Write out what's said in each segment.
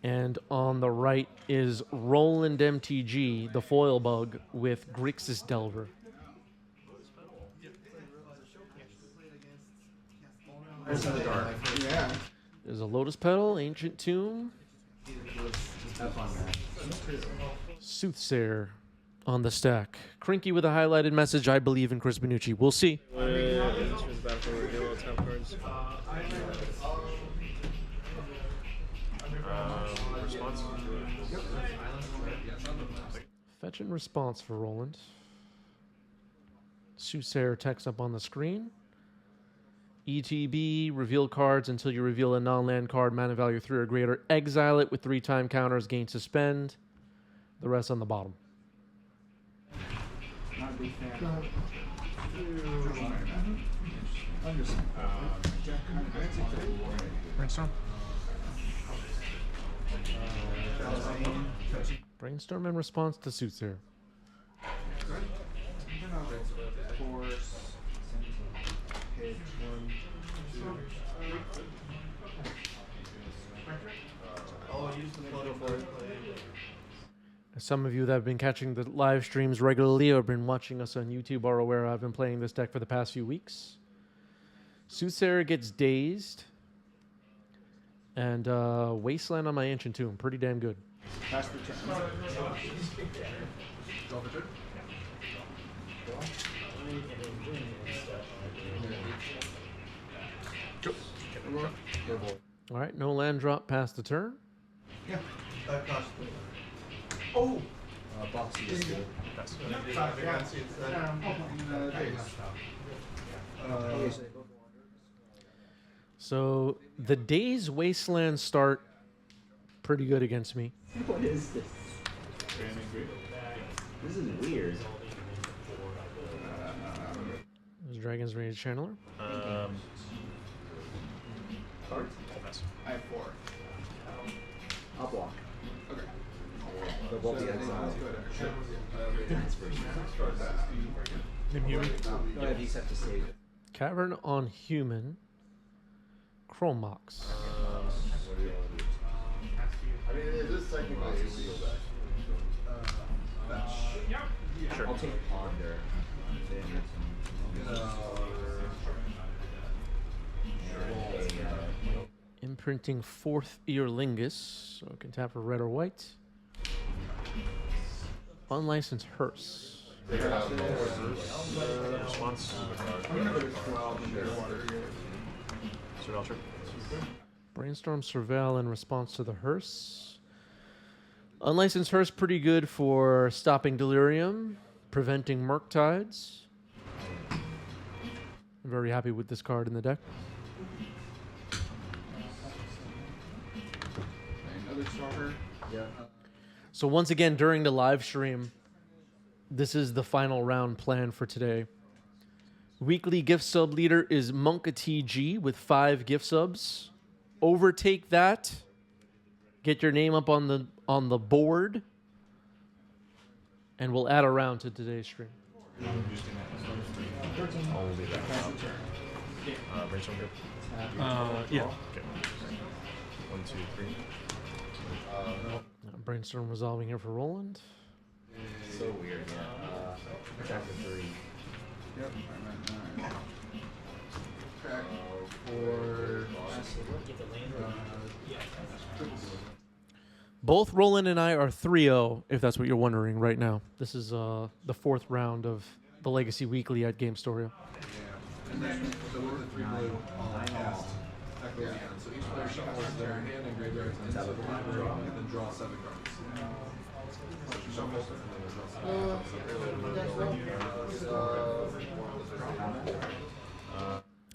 And on the right is Roland MTG, the foil bug, with Grixis Delver. Yeah. There's a Lotus Petal, Ancient Tomb, Soothsayer on the stack. Crinky with a highlighted message, I believe in Chris Benucci. We'll see. Response? Fetch and response for Roland. Soothsayer text up on the screen. ETB, reveal cards until you reveal a non-land card, mana value 3 or greater. Exile it with 3-time counters, gain suspend. The rest on the bottom. Not a big fan. Brainstorm? Brainstorm in response to Soothsayer. Some of you that have been catching the live streams regularly or have been watching us on YouTube are aware I've been playing this deck for the past few weeks. Soothsayer gets dazed. And Wasteland on my Ancient Tomb. Pretty damn good. Pass the turn. All right, no land drop past the turn. Yeah. Oh! Boxy is good. So the day's Wasteland start pretty good against me. What is this? This is weird. There's Dragon's Rage Channeler. Cards? I have 4. I'll block. Okay. They'll both be exiled. No, I just have to save it. Cavern on Human. Chromox. I mean, it is technically a legal deck. Sure. I'll take Ponder. Imprinting 4th Earlingus. So it can tap for red or white. Unlicensed Hearse. Response? Sir Belcher? Brainstorm Surveil in response to the Hearse. Unlicensed Hearse pretty good for stopping Delirium, preventing Murktides. I'm very happy with this card in the deck. Another stalker. Yeah. So once again, during the live stream, this is the final round plan for today. Weekly gift sub leader is Monka TG with 5 gift subs. Overtake that. Get your name up on the board. And we'll add a round to today's stream. I'll leave that. Brainstorm good? Yeah. Okay. 1, 2, 3. Brainstorm resolving here for Roland. So weird, yeah. Attack for 3. Yep, I'm at 9. Crack. 4. Both Roland and I are 3-0, if that's what you're wondering right now. This is the 4th round of the Legacy Weekly at Game Story. And then, so with the 3 blue, cast. That goes in. So each player shuffles their hand and graveyard into the library and then draw 7 cards. Shuffle.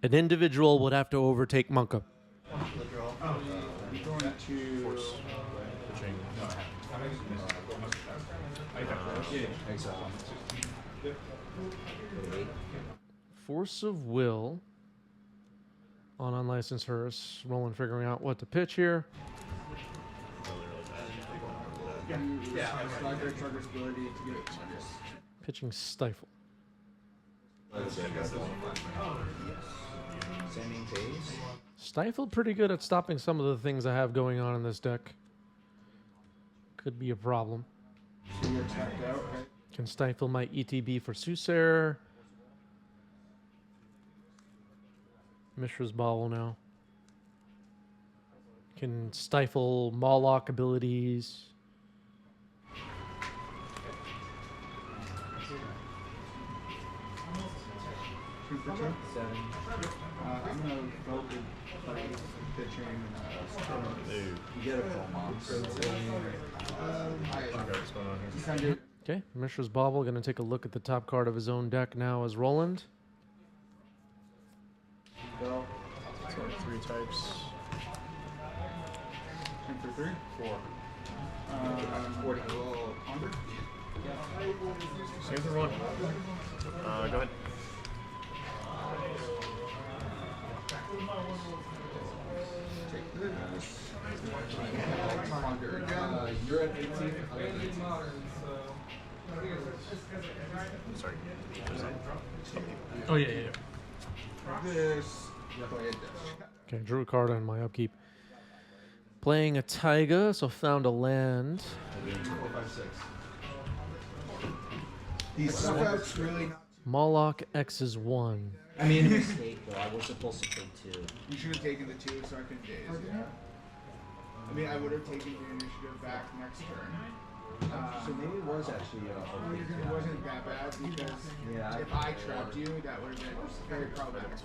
An individual would have to overtake Monka. Going to... Force. Pitching. Exile. Force of Will on Unlicensed Hearse. Roland figuring out what to pitch here. Stagger trigger's ability to get Pitching Stifle. Sending phase. Stifle pretty good at stopping some of the things I have going on in this deck. could be a problem. So you're tapped out, right? Can stifle my ETB for Soothsayer. Mishra's Bauble now. Can stifle Mawlock abilities. 2 for 2. 7. I'm gonna vote with play pitching. You get a full monster. Okay, what's going on here? Just kind of Okay, Mishra's Bauble going to take a look at the top card of his own deck now as Roland. Go. So 3 types. 10 for 3. 4. 40. Well, under. Same for 1. Go ahead. Take this. You're at 18. I'm at 18. Sorry. Oh, yeah. This. Play it this. Okay, drew a card on my upkeep. Playing a Taiga, so found a land. 4, 5, 6. These stuff really not. Mawlock X is 1. I made a mistake though. I was supposed to take 2. You should have taken the 2 so I could daze. I mean, I would have taken the initiative back next turn. So maybe it was actually okay. It wasn't that bad because Yeah. if I trapped you, that would have been very problematic.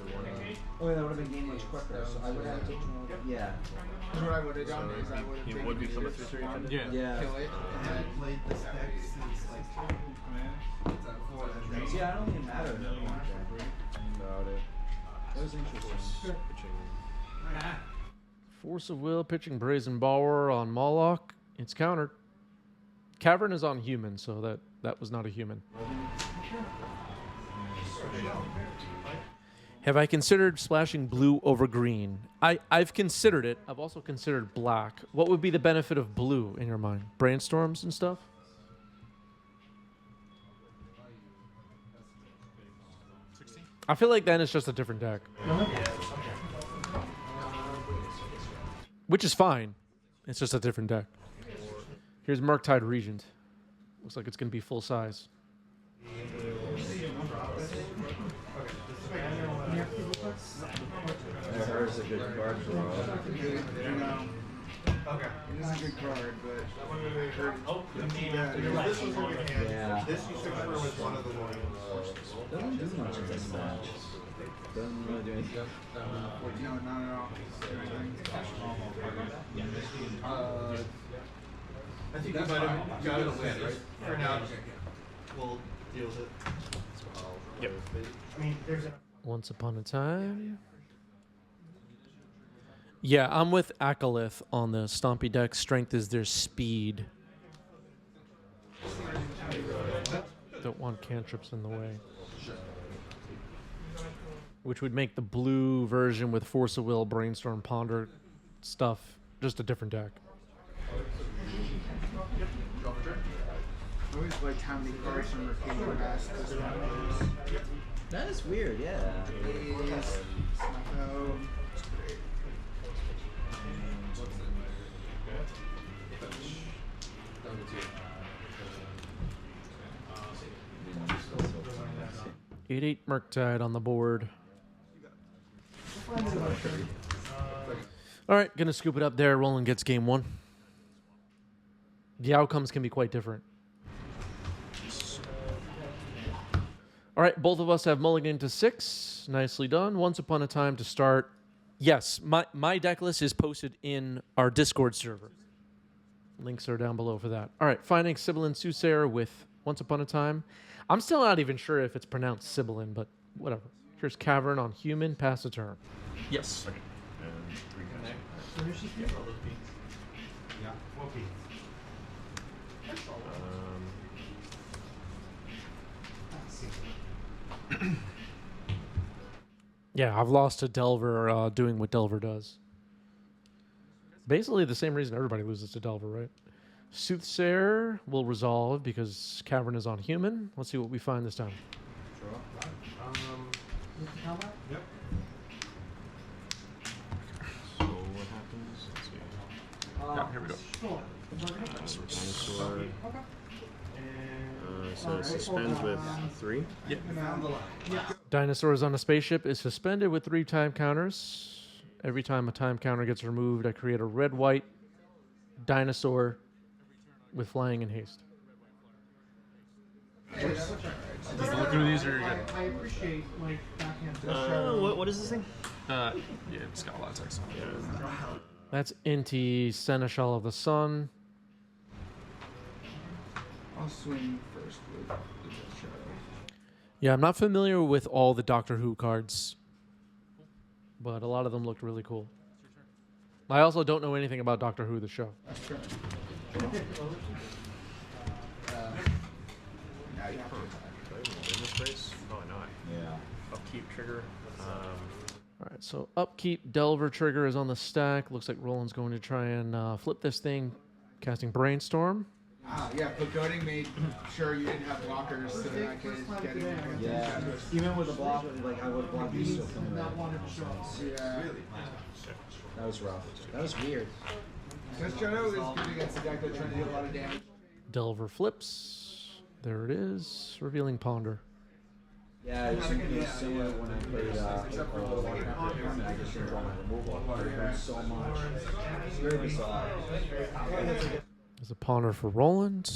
Oh, yeah, that would have been game much quicker. So I would have taken. Yeah. Because what I would have done is I would have You taken would the become a initiative 3/3 one, defender? Yeah. kill it, and then Played this deck since like command. See, I don't even matter about it. That was interesting. Pitching. Force of Will, pitching Brazen Bower on Mawlock. It's countered. Cavern is on human, so that was not a human. Have I considered splashing blue over green? I've considered it. I've also considered black. What would be the benefit of blue in your mind? Brainstorms and stuff? I feel like then it's just a different deck. Which is fine. It's just a different deck. Here's Murktide Regent. Looks like it's going to be full size. There's a good card for Okay. It is a good card, but This was in your hand. Yeah. This you took for was one of the ones. Doesn't do much in this match. Doesn't really do anything. no, not at all. I think you might have got it land, right? For now, we'll deal with it. Yep. I mean, there's a. Once upon a time. Yeah, I'm with Akalith on the Stompy deck. Strength is their speed. Don't want cantrips in the way. Which would make the blue version with Force of Will, Brainstorm, Ponder stuff just a different deck. I always liked how many cards from Repeating Mass this one is. That is weird, yeah. Please. Snuffo. Eight Murktide on the board. All right, gonna scoop it up there. Roland gets game 1. The outcomes can be quite different. All right, both of us have mulligan to 6. Nicely done. Once upon a time to start. Yes, my deck list is posted in our Discord server. Links are down below for that. All right, finding Sibyllin Soothsayer with Once Upon a Time. I'm still not even sure if it's pronounced Sibyllin, but whatever. Here's Cavern on human, pass the turn. Yes. Okay. And 3 guys. So here's just the all those beats. Yeah. What beats? Yeah, I've lost to Delver doing what Delver does. Basically the same reason everybody loses to Delver, right? Soothsayer will resolve because Cavern is on human. Let's see what we find this time. Yep. So what happens? Let's see. Yeah, here we go. Dinosaur. So it suspends with 3. Yeah. Dinosaurs on a spaceship is suspended with 3 time counters. Every time a time counter gets removed, I create a red-white dinosaur with flying and haste. Just look through these, or you're good. I appreciate like backhand. What is this thing? Yeah, it's got a lot of text on it. That's Inti, Seneschal of the Sun. I'll swing first with the shadow. Yeah, I'm not familiar with all the Doctor Who cards, but a lot of them looked really cool. I also don't know anything about Doctor Who, the show. Now you have to In this place? Probably not. Yeah. Upkeep trigger. All right, so Upkeep Delver trigger is on the stack. Looks like Roland's going to try and flip this thing, casting Brainstorm. yeah, but goading made sure you didn't have blockers so that I could get in. Yeah. Even with the block, like I would block these still coming out. Yeah. That was rough. That was weird. This shadow is good against a deck that's trying to do a lot of damage. Delver flips. There it is. Revealing Ponder. Yeah, it was similar when I played Warhammer. I just didn't draw my removal. It hurt so much. It's very bizarre. There's a Ponder for Roland.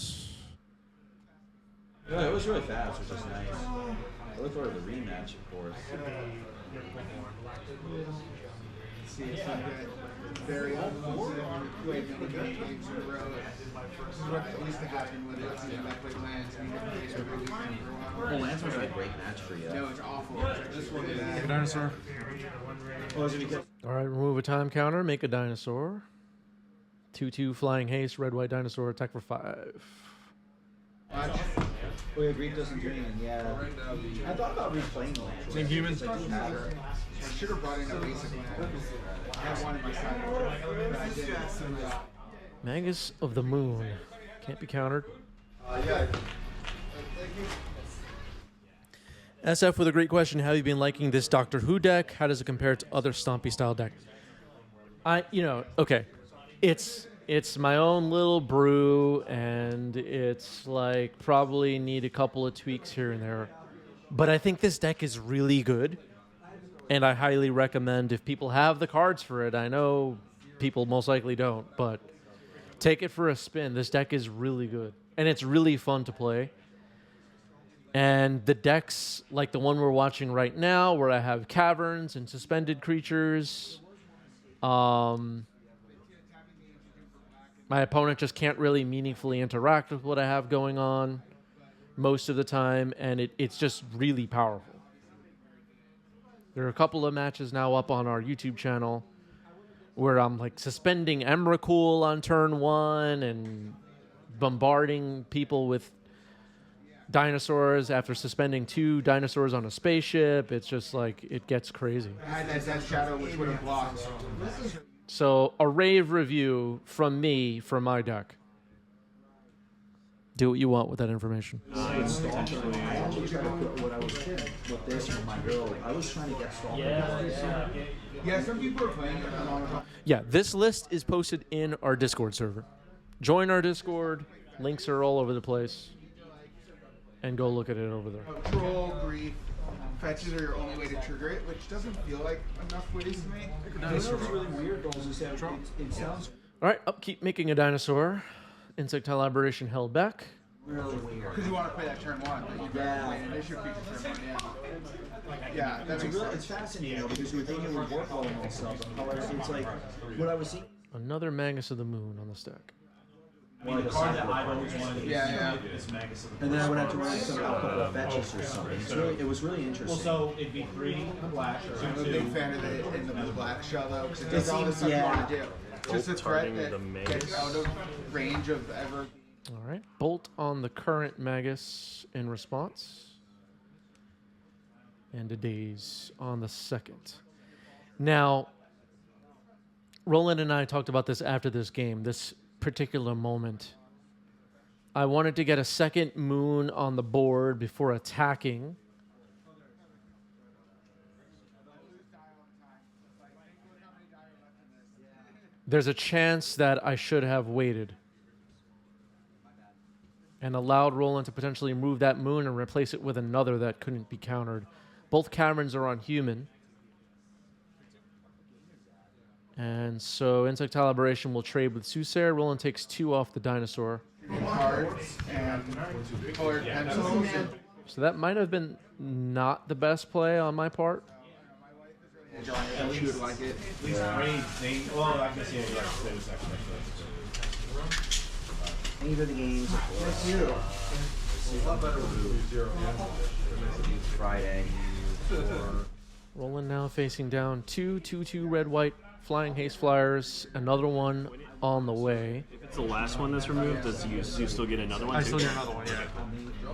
Yeah, it was really fast, which is nice. I look forward to the rematch, of course. See, it's like a very offensive way to look at games in a row. This is what used to happen with us. I played lands and you played every weekend for a while. Well, Lance was a great match for you. No, it's awful. It's like this one is Take a dinosaur. Oh, is it because? All right, remove a time counter, make a dinosaur. 2/2 flying haste, red white dinosaur, attack for 5. watch. Oh, yeah, Greek doesn't do anything. Yeah. I thought about replaying that. Same human. I should have brought in a basic land. I have one in my side, but I didn't. Magus of the Moon. Can't be countered. SF with a great question. How have you been liking this Doctor Who deck? How does it compare to other Stompy style deck? Okay. It's my own little brew, and it's like probably need a couple of tweaks here and there. But I think this deck is really good, and I highly recommend if people have the cards for it. I know people most likely don't, but take it for a spin. This deck is really good, and it's really fun to play. And the decks, like the one we're watching right now, where I have caverns and suspended creatures, my opponent just can't really meaningfully interact with what I have going on most of the time, and it's just really powerful. There are a couple of matches now up on our YouTube channel where I'm like suspending Emrakul on turn 1 and bombarding people with dinosaurs after suspending 2 dinosaurs on a spaceship. It's just like, it gets crazy. I had that shadow which would have blocked. So a rave review from me for my deck. Do what you want with that information. I actually tried to put what I was with this for my girl. I was trying to get Stompy. Yeah, some people are playing it along with Yeah, this list is posted in our Discord server. Join our Discord. Links are all over the place. And go look at it over there. Troll, Grief, fetches are your only way to trigger it, which doesn't feel like enough ways to me. You know what's really weird though is that it sounds All right, upkeep making a dinosaur. Insectile aberration held back. really weird. Because you want to play that turn 1, but you better play an initiative feature turn 1, yeah. Yeah, that makes It's sense. fascinating though because you would think it would work well and all stuff. However, it's like what I was seeing. Another Magus of the Moon on the stack. One of the card that I've always wanted. Yeah. And then I would have to run a couple of fetches or something. It was really interesting. So it'd be 3 black or I'm a big fan of it in the blue black shell though, because it does all the seems- stuff you want to yeah. do. Just a threat Targeting the that Magus. gets out of range of ever. All right, bolt on the current Magus in response. And a daze on the second. Now, Roland and I talked about this after this game, this particular moment. I wanted to get a second moon on the board before attacking. There's a chance that I should have waited and allowed Roland to potentially move that moon and replace it with another that couldn't be countered. Both caverns are on human. And so Insect Liberation will trade with Soothsayer. Roland takes 2 off the Dinosaur. Cards and colored pencils. So that might have been not the best play on my part. She would like it. At least well, I can see it like say the second. These are the games. That's you. It's a lot better with 0 Friday. Roland now facing down 2/2/2 red-white flying haste flyers. Another one on the way. If it's the last one that's removed, does you still get another one? I too? still get another one, yeah.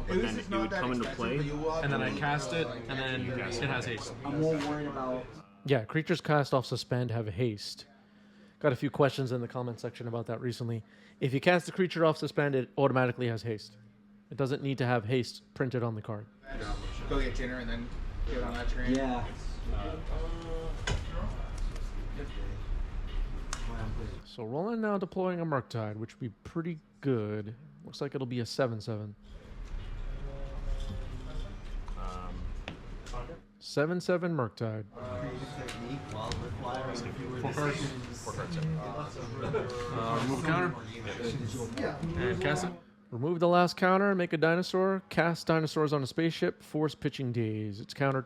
But then it would come into play. And then I cast it, and then it has haste. I'm more worried about. Yeah, creatures cast off suspend have haste. Got a few questions in the comment section about that recently. If you cast a creature off suspend, it automatically has haste. It doesn't need to have haste printed on the card. Go get dinner and then get on that train. Yeah. So Roland now deploying a Murktide, which would be pretty good. Looks like it'll be a 7/7. 7/7 Murktide. Four cards. Remove a counter. And cast it. Remove the last counter, make a dinosaur, cast dinosaurs on a spaceship, force pitching days. It's countered.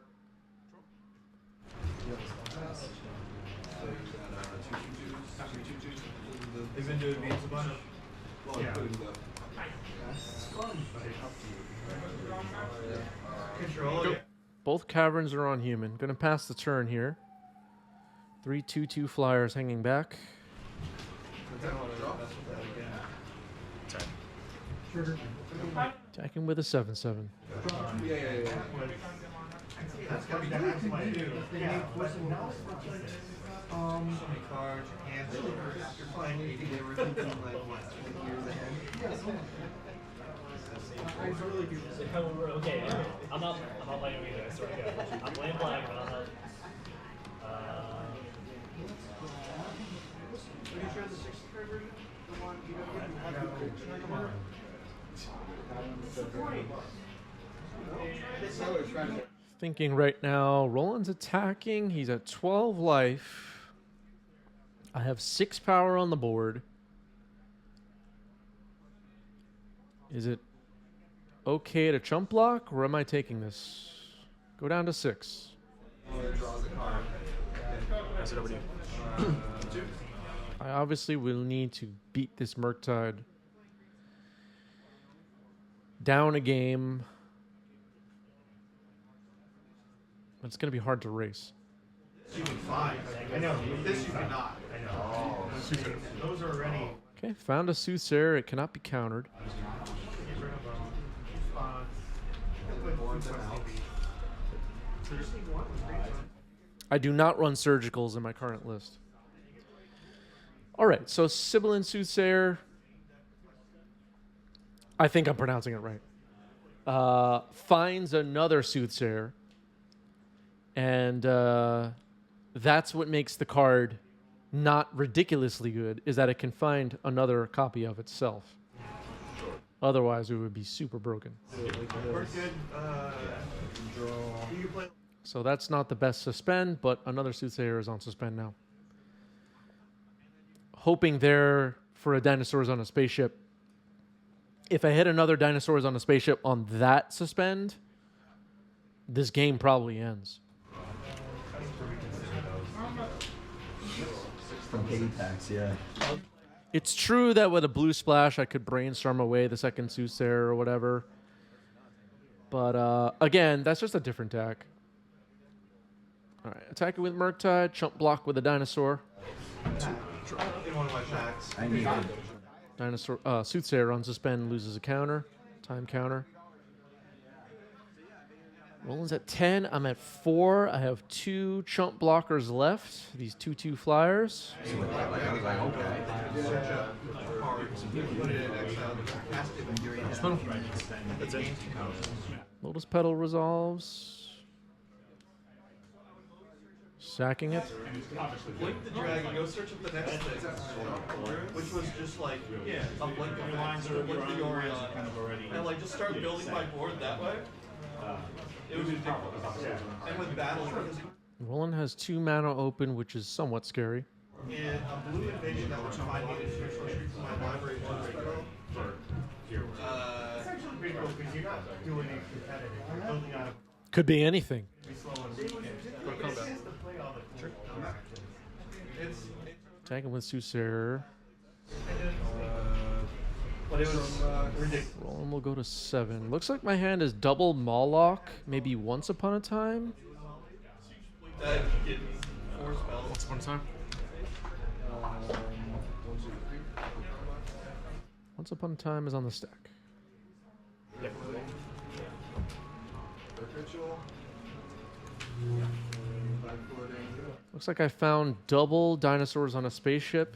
They've been doing games a bunch. Yeah. Control. Yeah. Both caverns are on human. Gonna pass the turn here. 3/2/2 flyers hanging back. Attacking with a 7/7. Yeah. That's gotta be that's my dude. Yeah. Cards, hands, you're playing 80. They were thinking like what, 20 years ahead? Okay, I'm not playing either, I swear to God. I'm playing black, but I'm not. Are you sure the 60 card version? The one you don't have to Thinking right now, Roland's attacking. He's at 12 life. I have 6 power on the board. Is it okay to chump block, or am I taking this? Go down to 6. Pass it over to you. I obviously will need to beat this Murktide down a game. But it's going to be hard to race. You can fly. I know. With this you cannot. I know. Those are already. Okay, found a Soothsayer. It cannot be countered. I do not run surgicals in my current list. All right, so Sibyllin Soothsayer. I think I'm pronouncing it right. Finds another Soothsayer. And that's what makes the card not ridiculously good, is that it can find another copy of itself. Otherwise, it would be super broken. So that's not the best suspend, but another Soothsayer is on suspend now. Hoping there for a Dinosaurs on a spaceship. If I hit another Dinosaurs on a spaceship on that suspend, this game probably ends. From Katie Packs, yeah. It's true that with a blue splash, I could brainstorm away the second Soothsayer or whatever. But again, that's just a different deck. All right, attacking with Murktide, chump block with a Dinosaur. In one of my packs. I need it. Dinosaur, Soothsayer on suspend loses a counter, time counter. Roland's at 10. I'm at 4. I have 2 chump blockers left. These 2/2 flyers. That's it. Lotus Petal resolves. Sacking it. Blink the dragon, go search up the next thing, which was just like a blink of lines or blink the Orion, and like just start building my board that way. It was ridiculous. And with battle, because Roland has 2 mana open, which is somewhat scary. in a blue invasion that was finding a neutral street from my library spell. It's actually pretty cool because you're not doing it competitive. You're building out a Could be anything. slow and Go to combat. It's Attacking with Soothsayer. but it was ridiculous. Roland will go to 7. Looks like my hand is double Mawlock, maybe Once Upon a Time. that get 4 spells. Once upon a time. Once Upon a Time is on the stack. Yep. Ritual. Looks like I found double dinosaurs on a spaceship.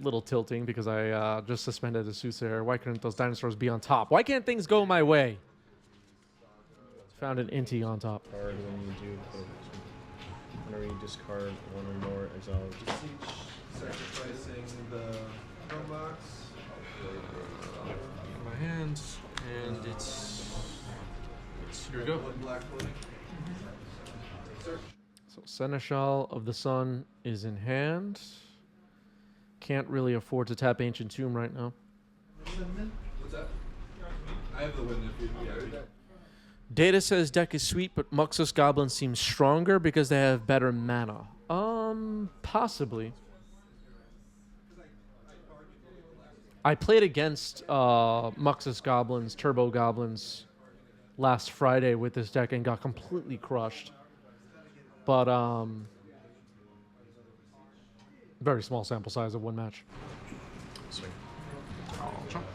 Little tilting because I just suspended the Soothsayer. Why couldn't those dinosaurs be on top? Why can't things go my way? Found an Inti on top. Card when you do whenever you discard one or more exiled. Sacrificing the drum box. In my hands, and it's here we go. One black footing. Search. So Seneschal of the Sun is in hand. Can't really afford to tap Ancient Tomb right now. What's that? I have the win if you yeah. Data says deck is sweet, but Muxus Goblins seem stronger because they have better mana. Possibly. I played against Muxus Goblins, Turbo Goblins, last Friday with this deck and got completely crushed. But very small sample size of 1 match. Swing. Oh, chump.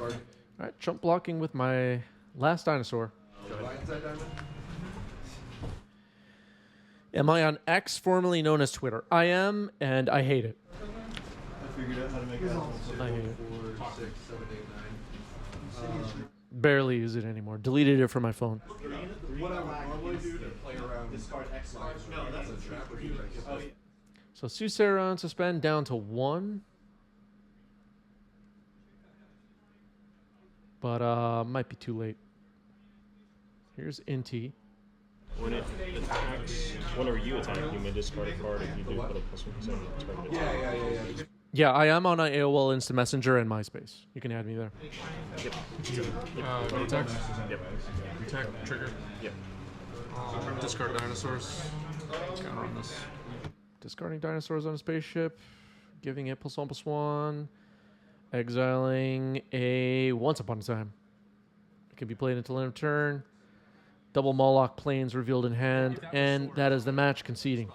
All right, chump blocking with my last dinosaur. Lion side diamond. Am I on X, formerly known as Twitter? I am, and I hate it. I figured out how to make that. I hate it. 4, 6, 7, 8, 9. Barely use it anymore. Deleted it from my phone. What I would normally do to play around Discard X cards. no, that's a trap would be like So Soothsayer on suspend down to 1. But might be too late. Here's Inti. When it attacks, whenever you attack, you may discard a card if you do put a +1% target. yeah. Yeah, I am on AOL Instant Messenger and MySpace. You can add me there. Yep. Go attack. Yep. Attack. Trigger. Yep. Discard dinosaurs. Counter on this. Discarding dinosaurs on a spaceship. Giving it +1/+1. Exiling a Once Upon a Time. It can be played until end of turn. Double Mawlock Plains revealed in hand. And that is the match conceding.